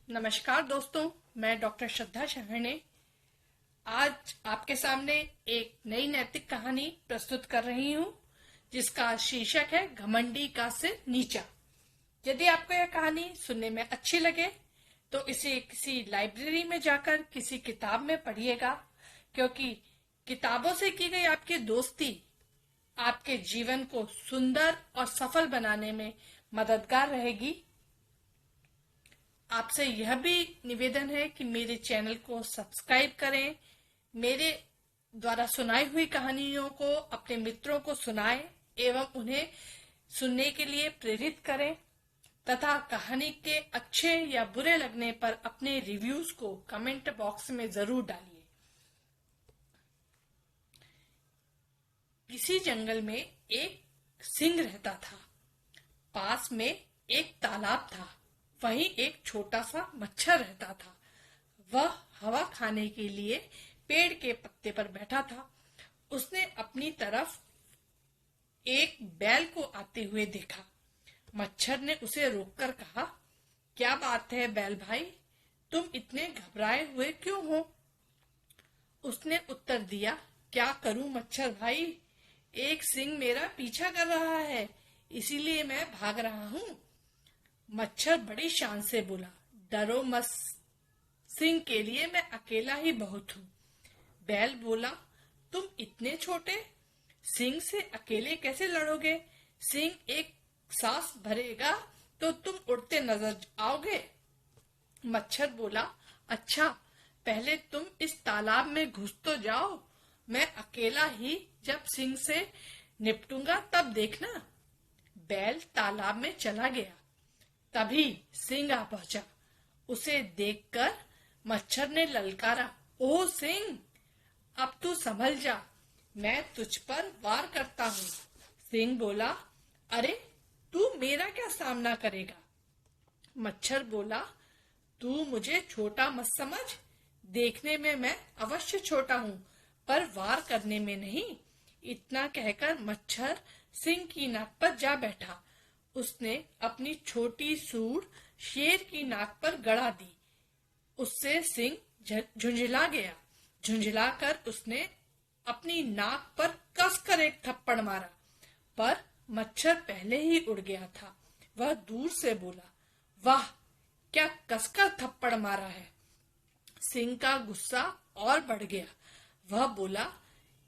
नमस्कार दोस्तों, मैं डॉक्टर श्रद्धा शहणे आज आपके सामने एक नई नैतिक कहानी प्रस्तुत कर रही हूँ, जिसका शीर्षक है घमंडी का सिर नीचा। यदि आपको यह कहानी सुनने में अच्छी लगे तो इसे किसी लाइब्रेरी में जाकर किसी किताब में पढ़िएगा, क्योंकि किताबों से की गई आपकी दोस्ती आपके जीवन को सुंदर और सफल बनाने में मददगार रहेगी। आपसे यह भी निवेदन है कि मेरे चैनल को सब्सक्राइब करें, मेरे द्वारा सुनाई हुई कहानियों को अपने मित्रों को सुनाएं एवं उन्हें सुनने के लिए प्रेरित करें तथा कहानी के अच्छे या बुरे लगने पर अपने रिव्यूज को कमेंट बॉक्स में जरूर डालिए। किसी जंगल में एक सिंह रहता था। पास में एक तालाब था। वहीं एक छोटा सा मच्छर रहता था। वह हवा खाने के लिए पेड़ के पत्ते पर बैठा था। उसने अपनी तरफ एक बैल को आते हुए देखा। मच्छर ने उसे रोककर कहा, क्या बात है बैल भाई, तुम इतने घबराए हुए क्यों हो? उसने उत्तर दिया, क्या करूं मच्छर भाई, एक सिंह मेरा पीछा कर रहा है, इसीलिए मैं भाग रहा हूँ। मच्छर बड़ी शान से बोला, डरो मत, सिंह के लिए मैं अकेला ही बहुत हूँ। बैल बोला, तुम इतने छोटे, सिंह से अकेले कैसे लड़ोगे? सिंह एक सांस भरेगा तो तुम उड़ते नजर आओगे। मच्छर बोला, अच्छा पहले तुम इस तालाब में घुस तो जाओ, मैं अकेला ही जब सिंह से निपटूंगा तब देखना। बैल तालाब में चला गया। तभी सिंह आ पहुंचा। उसे देखकर मच्छर ने ललकारा, ओ सिंह, अब तू संभल जा, मैं तुझ पर वार करता हूँ। सिंह बोला, अरे तू मेरा क्या सामना करेगा? मच्छर बोला, तू मुझे छोटा मत समझ, देखने में मैं अवश्य छोटा हूँ पर वार करने में नहीं। इतना कहकर मच्छर सिंह की नाक पर जा बैठा। उसने अपनी छोटी सूंड शेर की नाक पर गड़ा दी। उससे सिंह झुंझला गया। झुंझलाकर उसने अपनी नाक पर कसकर एक थप्पड़ मारा, पर मच्छर पहले ही उड़ गया था। वह दूर से बोला, वाह क्या कसकर थप्पड़ मारा है। सिंह का गुस्सा और बढ़ गया। वह बोला,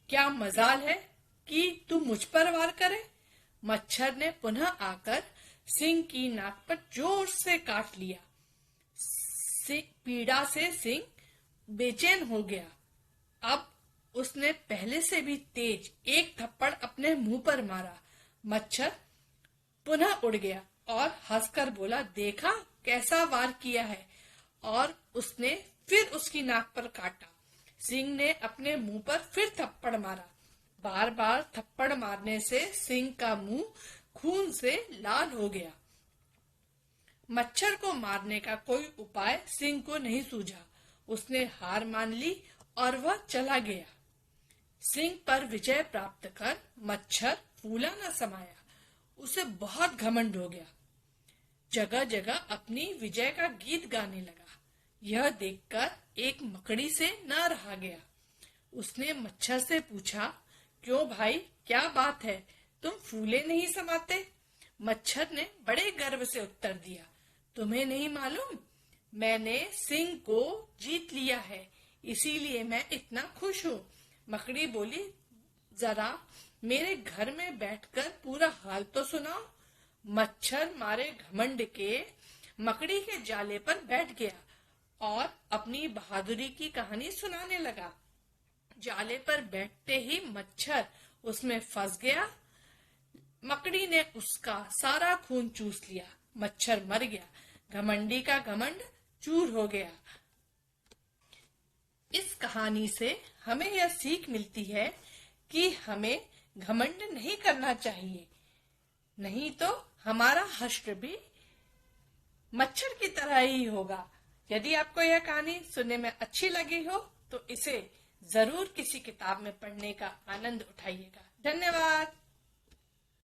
क्या मजाल है कि तू मुझ पर वार करे? मच्छर ने पुनः आकर सिंह की नाक पर जोर से काट लिया। पीड़ा से सिंह बेचैन हो गया। अब उसने पहले से भी तेज एक थप्पड़ अपने मुंह पर मारा। मच्छर पुनः उड़ गया और हंसकर बोला, देखा कैसा वार किया है, और उसने फिर उसकी नाक पर काटा। सिंह ने अपने मुंह पर फिर थप्पड़ मारा। बार बार थप्पड़ मारने से सिंह का मुंह खून से लाल हो गया। मच्छर को मारने का कोई उपाय सिंह को नहीं सूझा। उसने हार मान ली और वह चला गया। सिंह पर विजय प्राप्त कर मच्छर फूला न समाया। उसे बहुत घमंड हो गया। जगह जगह अपनी विजय का गीत गाने लगा। यह देखकर एक मकड़ी से न रहा गया। उसने मच्छर से पूछा, क्यों भाई, क्या बात है, तुम फूले नहीं समाते? मच्छर ने बड़े गर्व से उत्तर दिया, तुम्हें नहीं मालूम, मैंने सिंह को जीत लिया है, इसीलिए मैं इतना खुश हूँ। मकड़ी बोली, जरा मेरे घर में बैठकर पूरा हाल तो सुनाओ। मच्छर मारे घमंड के मकड़ी के जाले पर बैठ गया और अपनी बहादुरी की कहानी सुनाने लगा। जाले पर बैठते ही मच्छर उसमें फंस गया। मकड़ी ने उसका सारा खून चूस लिया। मच्छर मर गया। घमंडी का घमंड चूर हो गया। इस कहानी से हमें यह सीख मिलती है कि हमें घमंड नहीं करना चाहिए, नहीं तो हमारा हश्र भी मच्छर की तरह ही होगा। यदि आपको यह कहानी सुनने में अच्छी लगी हो तो इसे जरूर किसी किताब में पढ़ने का आनंद उठाइएगा। धन्यवाद।